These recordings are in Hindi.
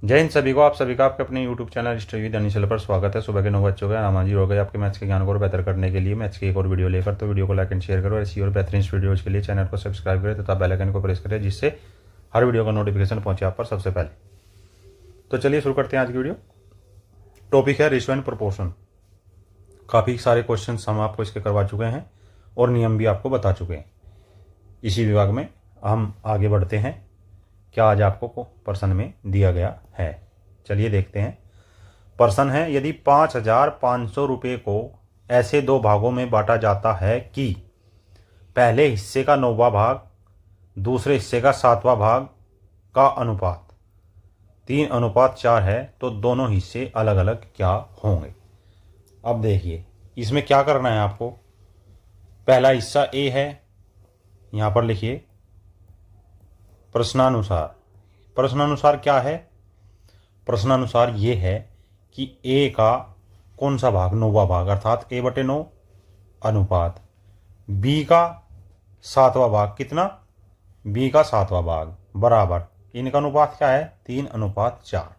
जय हिंद सभी को। आप सभी का आपके अपने YouTube चैनल स्टडी विद अनिशल पर स्वागत है। सुबह के 9 बज चुके हैं। हम हाजिर हो गए आपके मैथ्स के ज्ञान को और बेहतर करने के लिए मैथ्स की एक और वीडियो लेकर। तो वीडियो को लाइक एंड शेयर करो। ऐसी और बेहतरीन वीडियोज़ के लिए चैनल को सब्सक्राइब करें तथा बेल आइकन को प्रेस करें, जिससे हर वीडियो का नोटिफिकेशन पहुंचे आप पर सबसे पहले। तो चलिए शुरू करते हैं आज की वीडियो। टॉपिक है रेशियो एंड प्रोपोर्शन। काफ़ी सारे क्वेश्चन हम आपको इसके करवा चुके हैं और नियम भी आपको बता चुके हैं। इसी विभाग में हम आगे बढ़ते हैं। क्या आज आपको प्रश्न में दिया गया है, चलिए देखते हैं। प्रश्न है, यदि 5,500 रुपये को ऐसे दो भागों में बांटा जाता है कि पहले हिस्से का 9वां भाग दूसरे हिस्से का 7वां भाग का अनुपात 3:4 है, तो दोनों हिस्से अलग अलग क्या होंगे। अब देखिए इसमें क्या करना है आपको। पहला हिस्सा ए है, यहाँ पर लिखिए प्रश्नानुसार। प्रश्नानुसार क्या है? प्रश्नानुसार ये है कि ए का कौन सा भाग 9वां भाग अर्थात A/9 अनुपात बी का 7वां भाग कितना, बी का 7वां भाग बराबर इनका अनुपात क्या है 3:4।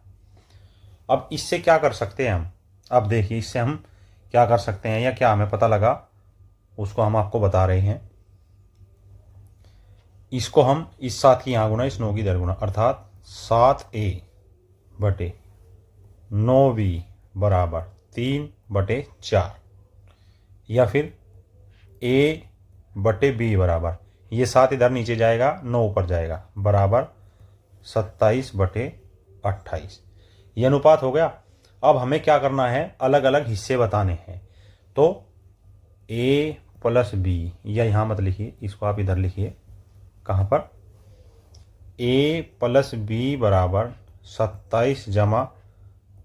अब इससे क्या कर सकते हैं हम। अब देखिए इससे हम क्या कर सकते हैं या क्या हमें पता लगा उसको हम आपको बता रहे हैं। इसको हम इस 7 की यहाँ गुना इस 9 की इधर गुना अर्थात 7A/9B बराबर 3/4 या फिर A/B बराबर ये 7 इधर नीचे जाएगा 9 ऊपर जाएगा बराबर 27/28। ये अनुपात हो गया। अब हमें क्या करना है, अलग अलग हिस्से बताने हैं। तो A+B या यहाँ मत लिखिए, इसको आप इधर लिखिए। कहाँ पर? A+B बराबर 27 जमा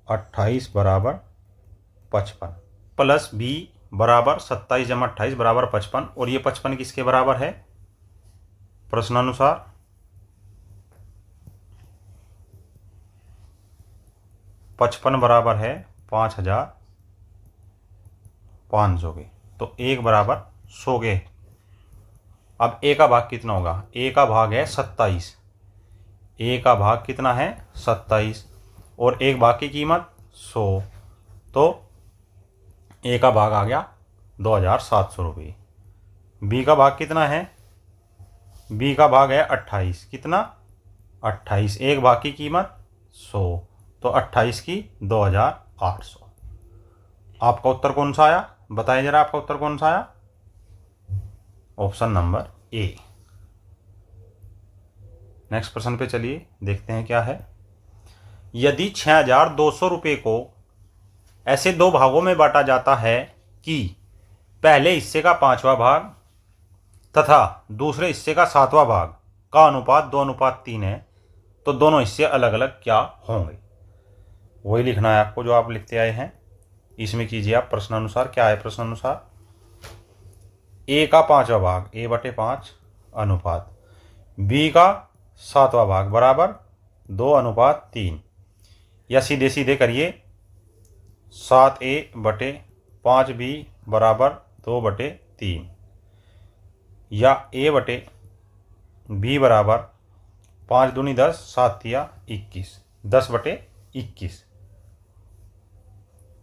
28 बराबर 55 प्लस B बराबर 27 जमा 28 बराबर 55। और ये 55 किसके बराबर है? प्रश्नानुसार 55 बराबर है 5,500 के। तो 1 बराबर 100 के। अब ए का भाग कितना होगा? ए का भाग है 27। ए का भाग कितना है 27 और एक भाग की कीमत 100, तो ए का भाग आ गया 2,700 रुपये। बी का भाग कितना है? बी का भाग है 28। कितना? 28। एक भाग की कीमत 100, तो 28 की 2,800। आपका उत्तर कौन सा आया? बताइए जरा, आपका उत्तर कौन सा आया? Option number A. नेक्स्ट प्रश्न पे चलिए देखते हैं क्या है। यदि 6,200 रुपये को ऐसे दो भागों में बांटा जाता है कि पहले हिस्से का 5वां भाग तथा दूसरे हिस्से का 7वां भाग का अनुपात 2:3 है, तो दोनों हिस्से अलग अलग क्या होंगे। वही लिखना है आपको जो आप लिखते आए हैं। इसमें कीजिए आप प्रश्नानुसार। क्या है प्रश्नानुसार? ए का 5वां भाग A/5 अनुपात बी का 7वां भाग बराबर 2:3 या सीधे सीधे करिए 7A/5B बराबर 2/3 या A/B बराबर 5 दूनी 10 7 या 21 10/21।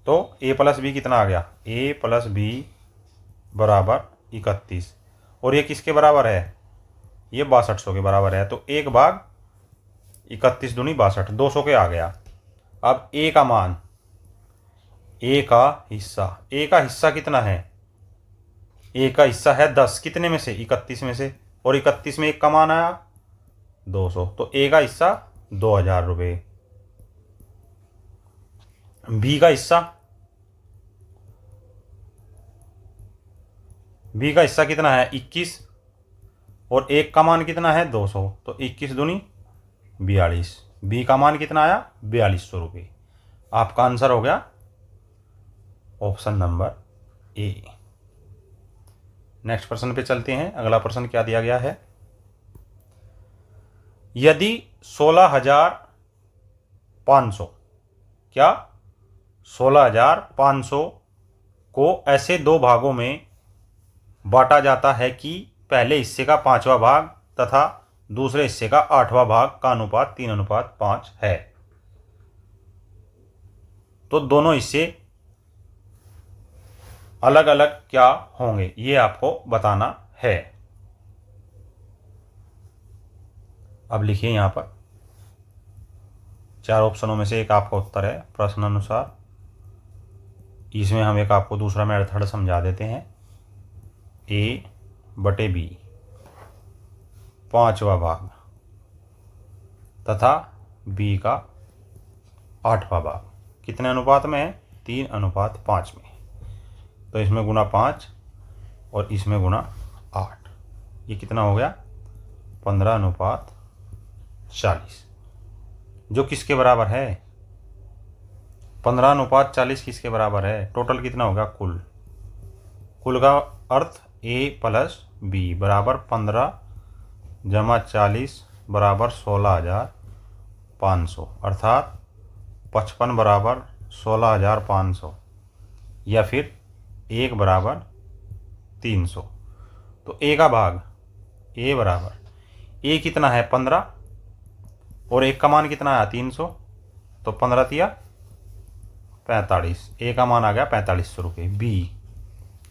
तो A+B कितना आ गया? A+B बराबर 31 और ये किसके बराबर है? ये 6200 के बराबर है। तो 1 भाग 31 दूनी 62 200 के आ गया। अब ए का मान, ए का हिस्सा कितना है? ए का हिस्सा है 10। कितने में से? 31 में से। और 31 में 1 का मान आया 200, तो ए का हिस्सा 2,000 रुपये। बी का हिस्सा कितना है? 21 और 1 का मान कितना है 200, तो 21 दूनी 42। बी का मान कितना आया? 4,200 रुपये। आपका आंसर हो गया ऑप्शन नंबर ए। नेक्स्ट प्रश्न पे चलते हैं। अगला प्रश्न क्या दिया गया है। यदि 16,500 क्या 16,500 को ऐसे दो भागों में बांटा जाता है कि पहले हिस्से का 5वां भाग तथा दूसरे हिस्से का 8वां भाग का अनुपात 3:5 है, तो दोनों हिस्से अलग अलग क्या होंगे ये आपको बताना है। अब लिखिए यहाँ पर 4 ऑप्शनों में से एक आपका उत्तर है प्रश्न अनुसार। इसमें हम एक आपको दूसरा मेथड समझा देते हैं। A/B 5वां भाग तथा B का 8वां भाग कितने अनुपात में है? 3:5 में। तो इसमें गुना 5 और इसमें गुना 8, ये कितना हो गया? 15:40, जो किसके बराबर है? 15:40 किसके बराबर है? टोटल कितना होगा? कुल का अर्थ A + B बराबर 15 + 40 बराबर 16,500, अर्थात 55 बराबर 16,500 या फिर 1 बराबर 300। तो A का भाग A बराबर A कितना है? 15 और 1 का मान कितना आया? 300। तो 15 तिया 45, A का मान आ गया 4500 रुपये।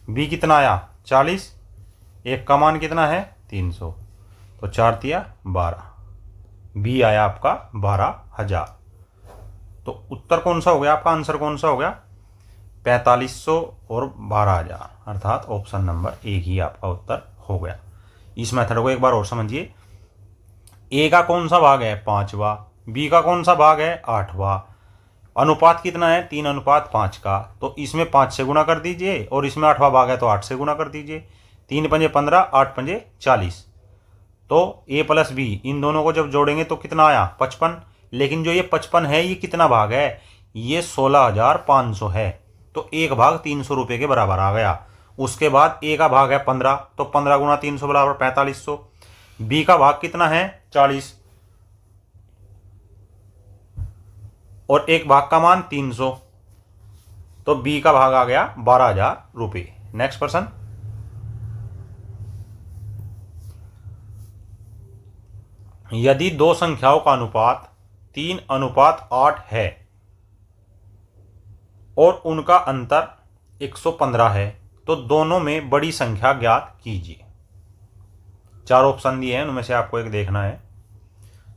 B कितना आया? 40, 1 का मान कितना है? 300। तो 4 तिया 12, B आया आपका 12,000। तो उत्तर कौन सा हो गया आपका? आंसर कौन सा हो गया? 4500 और 12,000, अर्थात ऑप्शन नंबर 1 ही आपका उत्तर हो गया। इस मेथड को एक बार और समझिए। A का कौन सा भाग है? 5वां। B का कौन सा भाग है? 8वां। अनुपात कितना है? 3:5 का। तो इसमें 5 से गुणा कर दीजिए और इसमें 8वां भाग है तो 8 से गुणा कर दीजिए। 3 × 5 = 15, 8 × 5 = 40। तो A + B इन दोनों को जब जोड़ेंगे तो कितना आया? 55। लेकिन जो ये 55 है ये कितना भाग है? ये 16,500 है। तो 1 भाग 300 रुपये के बराबर आ गया। उसके बाद A का भाग है 15, तो 15 × 300 बराबर 4500। B का भाग कितना है? 40 और 1 भाग का मान 300, तो B का भाग आ गया 12,000 रुपये। नेक्स्ट प्रश्न। यदि दो संख्याओं का अनुपात 3:8 है और उनका अंतर 115 है तो दोनों में बड़ी संख्या ज्ञात कीजिए। 4 ऑप्शन दिए हैं, उनमें से आपको एक देखना है।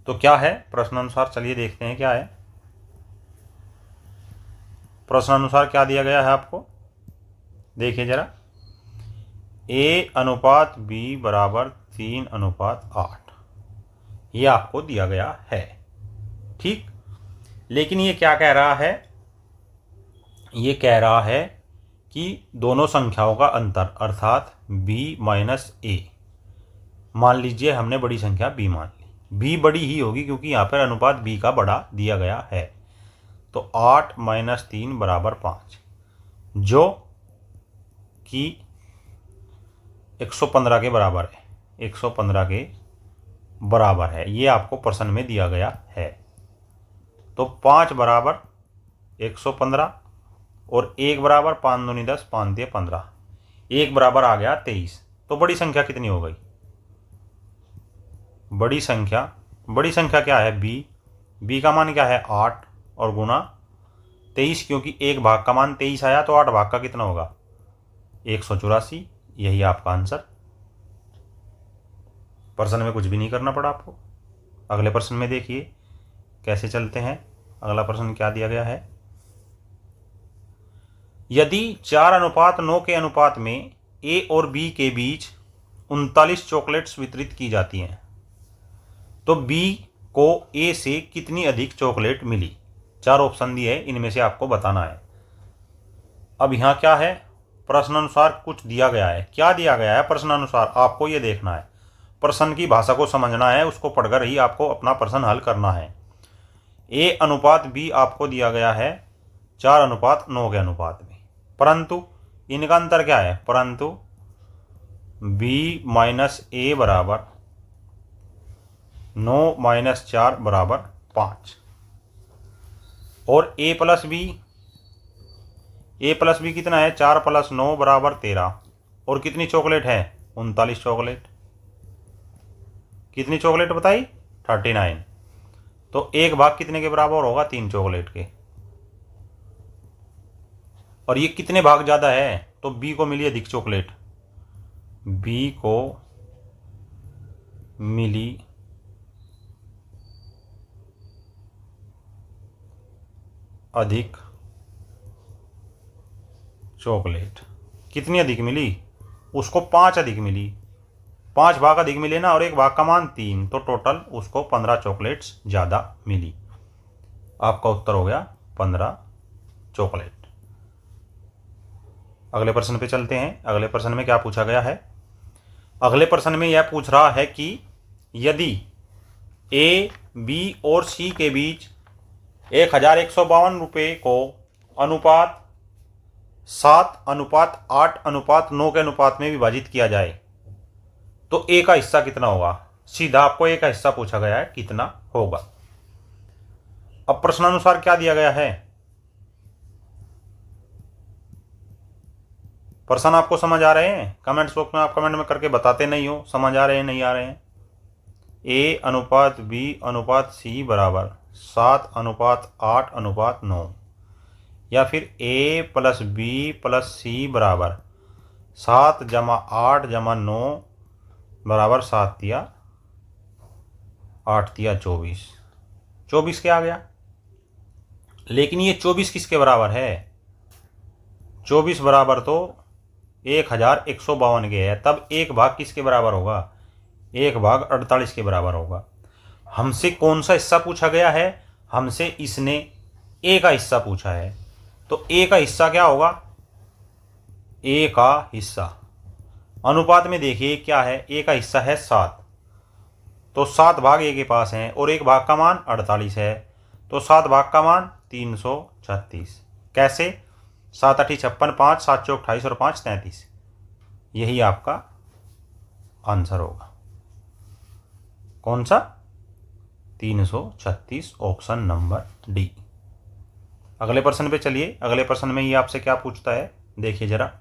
तो क्या है प्रश्न अनुसार? चलिए देखते हैं क्या है प्रश्न अनुसार। क्या दिया गया है आपको? देखिए जरा। A/B बराबर 3:8 ये आपको दिया गया है, ठीक। लेकिन ये क्या कह रहा है? ये कह रहा है कि दोनों संख्याओं का अंतर अर्थात B - A, मान लीजिए हमने बड़ी संख्या B मान ली। B बड़ी ही होगी क्योंकि यहाँ पर अनुपात B का बड़ा दिया गया है। तो 8 - 3 बराबर 5, जो कि 115 के बराबर है। 115 के बराबर है, ये आपको प्रश्न में दिया गया है। तो 5 बराबर 115 और 1 बराबर 5 दूनी 10, 5 दिए 15, 1 बराबर आ गया 23। तो बड़ी संख्या कितनी हो गई? बड़ी संख्या क्या है? B का मान क्या है? 8 और गुना 23, क्योंकि 1 भाग का मान 23 आया तो 8 भाग का कितना होगा? 184। यही आपका आंसर। प्रश्न में कुछ भी नहीं करना पड़ा आपको। अगले प्रश्न में देखिए कैसे चलते हैं। अगला प्रश्न क्या दिया गया है? यदि 4:9 के अनुपात में A और B के बीच 39 चॉकलेट्स वितरित की जाती हैं तो B को A से कितनी अधिक चॉकलेट मिली? 4 ऑप्शन दिए हैं, इनमें से आपको बताना है। अब यहाँ क्या है? प्रश्न अनुसार कुछ दिया गया है। क्या दिया गया है प्रश्न अनुसार? आपको ये देखना है, प्रश्न की भाषा को समझना है, उसको पढ़कर ही आपको अपना प्रश्न हल करना है। A/B आपको दिया गया है 4:9 के अनुपात में, परंतु इनका अंतर क्या है? परंतु B - A बराबर 9 - 4 बराबर 5 और A + B कितना है? 4 + 9 बराबर 13। और कितनी चॉकलेट है? 39 चॉकलेट। कितनी चॉकलेट बताई? 39। तो 1 भाग कितने के बराबर होगा? 3 चॉकलेट के। और ये कितने भाग ज़्यादा है, तो बी को मिली अधिक चॉकलेट, बी को मिली अधिक चॉकलेट। कितनी अधिक मिली, उसको 5 अधिक मिली, 5 भाग अधिक मिले ना, और एक भाग का मान 3, तो टोटल उसको 15 चॉकलेट्स ज़्यादा मिली। आपका उत्तर हो गया 15 चॉकलेट। अगले प्रश्न पे चलते हैं। अगले प्रश्न में क्या पूछा गया है? अगले प्रश्न में यह पूछ रहा है कि यदि ए, बी और सी के बीच 1152 रुपये को अनुपात 7:8:9 के अनुपात में विभाजित किया जाए तो ए का हिस्सा कितना होगा? सीधा आपको ए का हिस्सा पूछा गया है, कितना होगा। अब प्रश्नानुसार क्या दिया गया है? प्रश्न आपको समझ आ रहे हैं? कमेंट्स बॉक्स में आप कमेंट में करके बताते नहीं हो समझ आ रहे हैं नहीं आ रहे हैं। ए अनुपात बी अनुपात सी बराबर 7:8:9, या फिर ए प्लस बी प्लस सी बराबर 7 + 8 + 9 बराबर 7 × 8 × 24। 24 क्या आ गया? लेकिन ये 24 किसके बराबर है? 24 बराबर तो 1152 के है, तब एक भाग किसके बराबर होगा? 1/48 के बराबर होगा। हमसे कौन सा हिस्सा पूछा गया है? हमसे इसने ए का हिस्सा पूछा है, तो ए का हिस्सा क्या होगा? ए का हिस्सा अनुपात में देखिए क्या है, ए का हिस्सा है 7, तो 7 भाग ए के पास हैं और एक भाग का मान 48 है, तो 7 भाग का मान 336। कैसे? 7 × 8 = 56, 5 × 7 = 28 और 5 × 33। यही आपका आंसर होगा। कौन सा? 336, ऑप्शन नंबर डी। अगले प्रश्न पे चलिए। अगले प्रश्न में ये आपसे क्या पूछता है, देखिए जरा।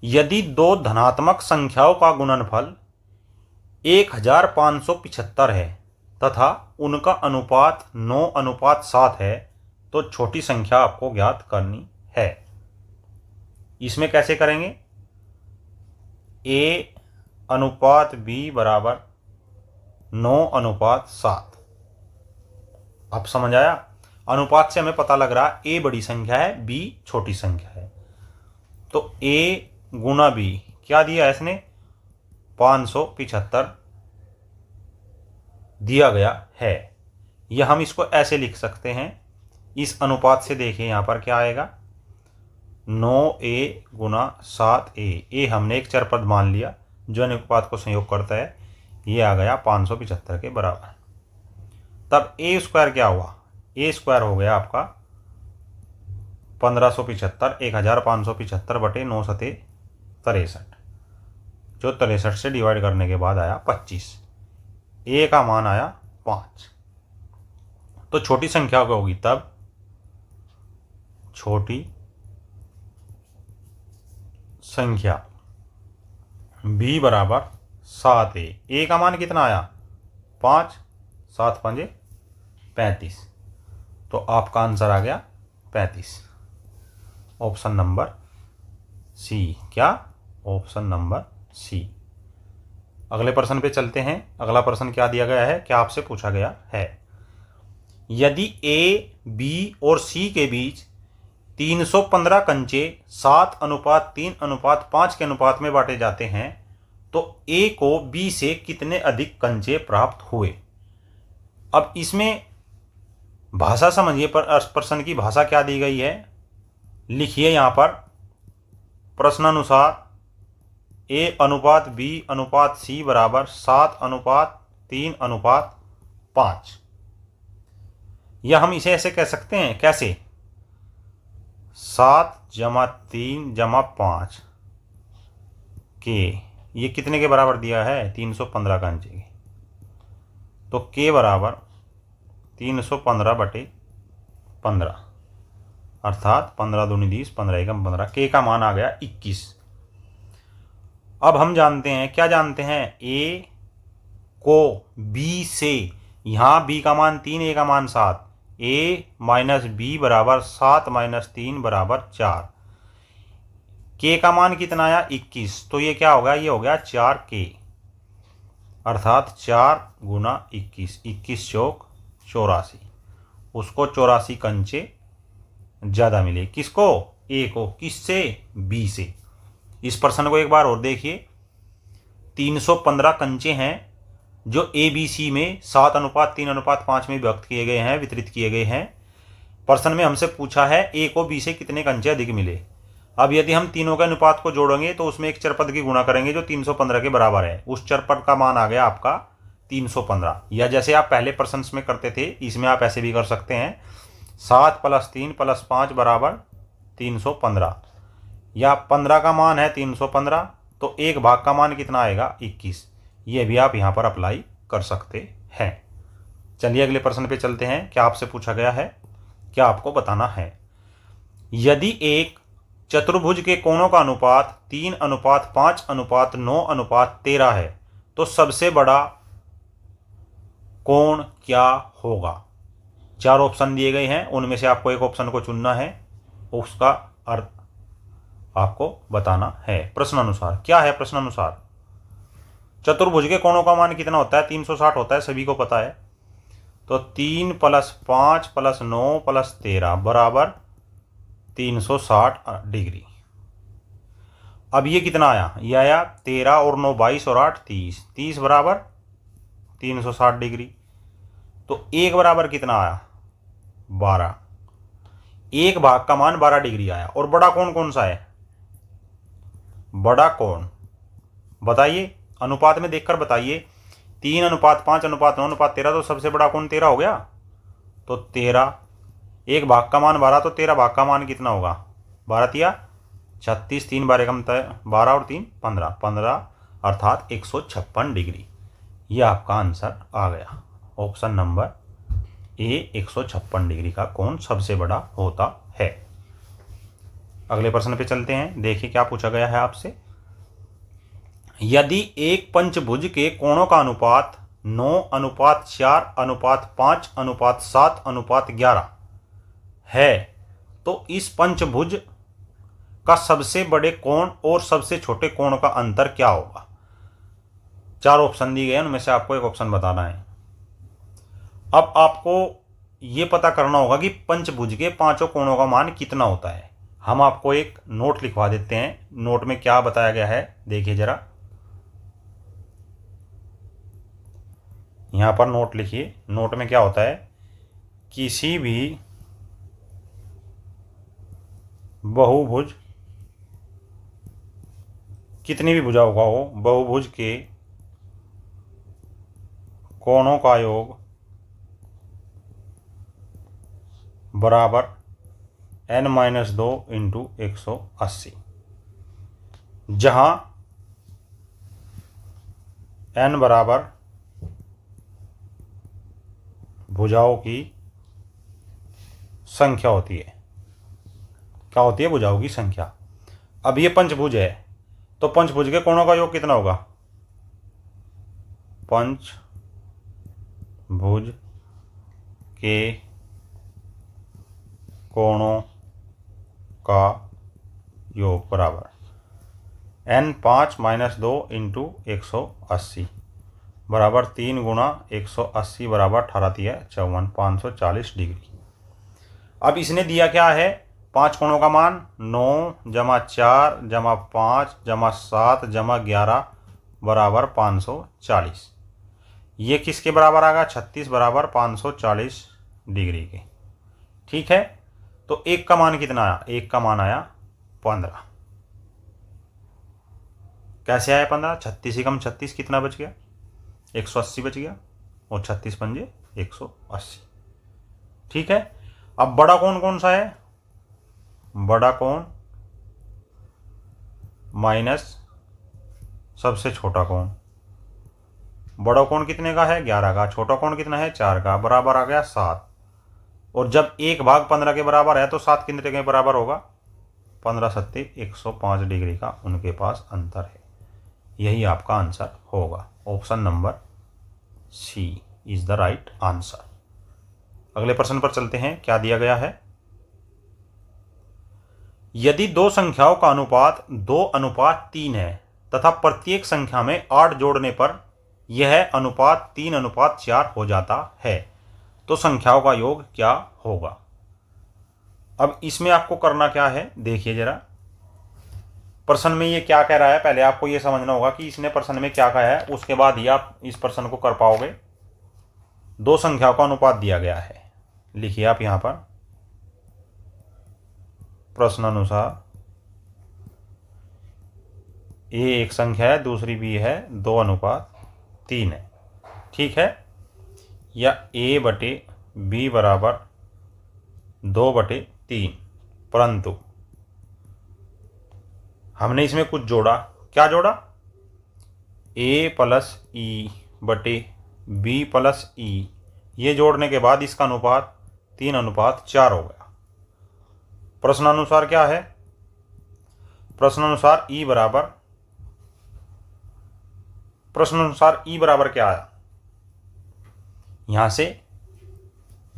यदि दो धनात्मक संख्याओं का गुणनफल 1575 है तथा उनका अनुपात 9:7 है तो छोटी संख्या आपको ज्ञात करनी है। इसमें कैसे करेंगे? ए अनुपात बी बराबर 9:7। अब समझ आया? अनुपात से हमें पता लग रहा ए बड़ी संख्या है, बी छोटी संख्या है, तो ए गुना बी क्या दिया है इसने? 575 दिया गया है। यह हम इसको ऐसे लिख सकते हैं, इस अनुपात से देखिए यहाँ पर क्या आएगा? 9a × 7a। ए हमने एक चर पद मान लिया जो अनुपात को संयोग करता है, ये आ गया 575 के बराबर। तब ए स्क्वायर क्या हुआ? ए स्क्वायर हो गया आपका 1575, 1575 बटे 9 सते 63, जो 63 से डिवाइड करने के बाद आया 25। ए का मान आया 5। तो छोटी संख्या क्या होगी? तब छोटी संख्या b बराबर 7a। ए का मान कितना आया? 5, 7 × 5 = 35, तो आपका आंसर आ गया 35, ऑप्शन नंबर सी। क्या? Option number C. अगले प्रश्न पे चलते हैं। अगला प्रश्न क्या दिया गया है, क्या आपसे पूछा गया है? यदि ए, बी और सी के बीच 315 कंचे 7:3:5 के अनुपात में बांटे जाते हैं तो ए को बी से कितने अधिक कंचे प्राप्त हुए? अब इसमें भाषा समझिए, पर प्रश्न की भाषा क्या दी गई है, लिखिए यहाँ पर। प्रश्नानुसार ए अनुपात बी अनुपात सी बराबर 7:3:5। या हम इसे ऐसे कह सकते हैं, कैसे? 7 + 3 + 5 के ये कितने के बराबर दिया है? 315 कंचे के, तो के बराबर 315/15, अर्थात 15 दूनी 20, 15 एकम 15। के का मान आ गया 21। अब हम जानते हैं, क्या जानते हैं? ए को बी से, यहाँ बी का मान 3, ए का मान 7, a माइनस बी बराबर 7 माइनस 3 बराबर 4। के का मान कितना आया 21, तो ये क्या होगा, ये हो गया 4k, अर्थात 4 गुना 21, 21 चौक 84। उसको 84 कंचे ज़्यादा मिले, किसको, ए को, किससे, बी से। इस प्रश्न को एक बार और देखिए, 315 कंचे हैं जो ए बी सी में 7:3:5 में व्यक्त किए गए हैं, वितरित किए गए हैं। प्रश्न में हमसे पूछा है ए को बी से कितने कंचे अधिक मिले। अब यदि हम तीनों के अनुपात को जोड़ेंगे तो उसमें एक चरपद की गुणा करेंगे जो 315 के बराबर है। उस चरपद का मान आ गया आपका 315, या जैसे आप पहले प्रश्न में करते थे इसमें आप ऐसे भी कर सकते हैं, 7 + 3 + 5 बराबर 315, या 15 का मान है 315 तो एक भाग का मान कितना आएगा 21। ये भी आप यहाँ पर अप्लाई कर सकते हैं। चलिए अगले प्रश्न पे चलते हैं। क्या आपसे पूछा गया है, क्या आपको बताना है। यदि एक चतुर्भुज के कोणों का अनुपात 3:5:9:13 है तो सबसे बड़ा कोण क्या होगा। 4 ऑप्शन दिए गए हैं, उनमें से आपको एक ऑप्शन को चुनना है, उसका अर्थ आपको बताना है प्रश्नानुसार। क्या है प्रश्नानुसार, चतुर्भुज के कोणों का मान कितना होता है, 360 होता है, सभी को पता है। तो 3 + 5 + 9 + 13 बराबर 360 डिग्री। अब ये कितना आया, ये आया 13 और 9 22 और 8 30, 30 बराबर 360 डिग्री। तो एक बराबर कितना आया 12, एक भाग का मान 12 डिग्री आया। और बड़ा कोण कौन सा है, बड़ा कोण बताइए, अनुपात में देखकर बताइए। 3:5:9:13 तो सबसे बड़ा कोण 13 हो गया। तो 13, एक भाग का मान 12, तो 13 भाग का मान कितना होगा, 12 × 36, 3 बार एकम 12 और 3 15, 15 अर्थात 156 डिग्री। ये आपका आंसर आ गया। ऑप्शन नंबर ए 156 डिग्री का कोण सबसे बड़ा होता है। अगले प्रश्न पे चलते हैं, देखिए क्या पूछा गया है आपसे। यदि एक पंचभुज के कोणों का अनुपात 9:4:5:7:11 है तो इस पंचभुज का सबसे बड़े कोण और सबसे छोटे कोण का अंतर क्या होगा। 4 ऑप्शन दिए गए हैं, उनमें से आपको एक ऑप्शन बताना है। अब आपको ये पता करना होगा कि पंचभुज के पांचों कोणों का मान कितना होता है। हम आपको एक नोट लिखवा देते हैं, नोट में क्या बताया गया है देखिए जरा, यहाँ पर नोट लिखिए। नोट में क्या होता है, किसी भी बहुभुज, कितनी भी भुजाओं का हो, बहुभुज के कोणों का योग बराबर n-2 × 180, जहाँ n बराबर भुजाओं की संख्या होती है। क्या होती है, भुजाओं की संख्या। अब ये पंचभुज है तो पंचभुज के कोणों का योग कितना होगा, पंचभुज के कोणों का योग बराबर n5 - 2 × 180 बराबर 3 × 180 बराबर 18 54, 540 डिग्री। अब इसने दिया क्या है, 5 कोणों का मान 9 + 4 + 5 + 7 + 11 बराबर 540। ये किसके बराबर आ गया, 36 बराबर 540 डिग्री के। ठीक है, तो एक का मान कितना आया, एक का मान आया 15। कैसे आया 15, 36 × 36 कितना बच गया, 180 बच गया, और 36 पंजे 180। ठीक है, अब बड़ा कोण कौन सा है, बड़ा कोण माइनस सबसे छोटा कोण। बड़ा कोण कितने का है, 11 का, छोटा कोण कितना है, 4 का, बराबर आ गया 7। और जब 1 भाग 15 के बराबर है तो 7 कितने के बराबर होगा, 15 7 105 डिग्री का उनके पास अंतर है। यही आपका आंसर होगा। Option number C is the right answer. अगले प्रश्न पर चलते हैं। क्या दिया गया है? यदि दो संख्याओं का अनुपात 2:3 है तथा प्रत्येक संख्या में 8 जोड़ने पर यह अनुपात 3:4 हो जाता है, तो संख्याओं का योग क्या होगा? अब इसमें आपको करना क्या है, देखिए जरा प्रश्न में ये क्या कह रहा है। पहले आपको ये समझना होगा कि इसने प्रश्न में क्या कहा है, उसके बाद ही आप इस प्रश्न को कर पाओगे। दो संख्याओं का अनुपात दिया गया है, लिखिए आप यहां पर प्रश्न अनुसार ए एक संख्या है, दूसरी भी है, 2:3 है, ठीक है। या a बटे b बराबर 2/3, परंतु हमने इसमें कुछ जोड़ा। क्या जोड़ा? a प्लस ई बटे b प्लस ई। ये जोड़ने के बाद इसका अनुपात 3:4 हो गया। प्रश्नानुसार क्या है? प्रश्नानुसार ई बराबर क्या आया? यहां से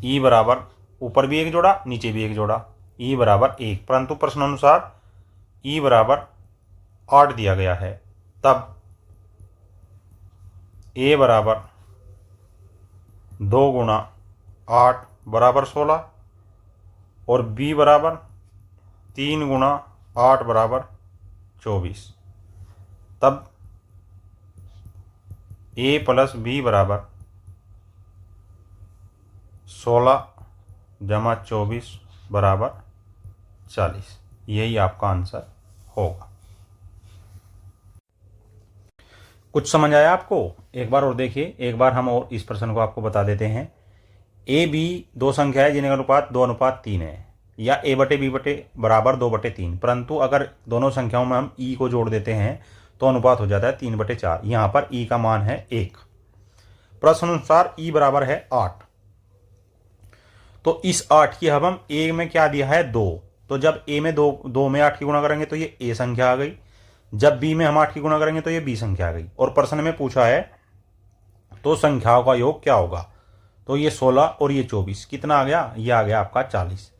ई बराबर ऊपर भी एक जोड़ा, नीचे भी एक जोड़ा, ई बराबर 1, परंतु प्रश्नानुसार ई बराबर 8 दिया गया है। तब ए बराबर 2 गुणा 8 बराबर 16 और बी बराबर 3 गुणा 8 बराबर 24। तब ए प्लस बी बराबर 16 जमा 24 बराबर 40। यही आपका आंसर होगा। कुछ समझ आया आपको? एक बार और देखिए, एक बार हम और इस प्रश्न को आपको बता देते हैं। ए बी दो संख्या है जिनका अनुपात 2:3 है, या ए बटे बी बटे बराबर 2/3, परंतु अगर दोनों संख्याओं में हम ई को जोड़ देते हैं तो अनुपात हो जाता है 3/4। यहाँ पर ई का मान है 1। प्रश्न अनुसार ई बराबर है 8। तो इस 8 की अब हम ए में क्या दिया है? 2। तो जब ए में 2 में 8 की गुणा करेंगे तो ये ए संख्या आ गई। जब बी में हम 8 की गुणा करेंगे तो ये बी संख्या आ गई। और प्रश्न में पूछा है तो संख्याओं का योग क्या होगा? तो ये 16 और ये 24, कितना आ गया? ये आ गया आपका 40।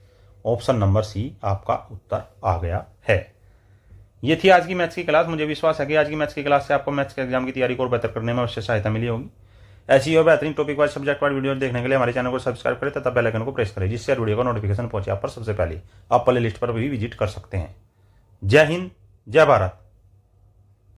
ऑप्शन नंबर सी आपका उत्तर आ गया है। ये थी आज की मैथ्स की क्लास। मुझे विश्वास है कि आज की मैथ्स की क्लास से आपको मैथ्स के एग्जाम की तैयारी को और बेहतर करने में अवश्य सहायता मिली होगी। ऐसी और बेहतरीन topic wise subject wise video देखने के लिए हमारे चैनल को सब्सक्राइब करें तथा बेल आइकन को प्रेस करें, जिससे वीडियो का नोटिफिकेशन पहुंचे आप पर सबसे पहले। आप प्ले लिस्ट पर भी विजिट कर सकते हैं। जय हिंद, जय भारत।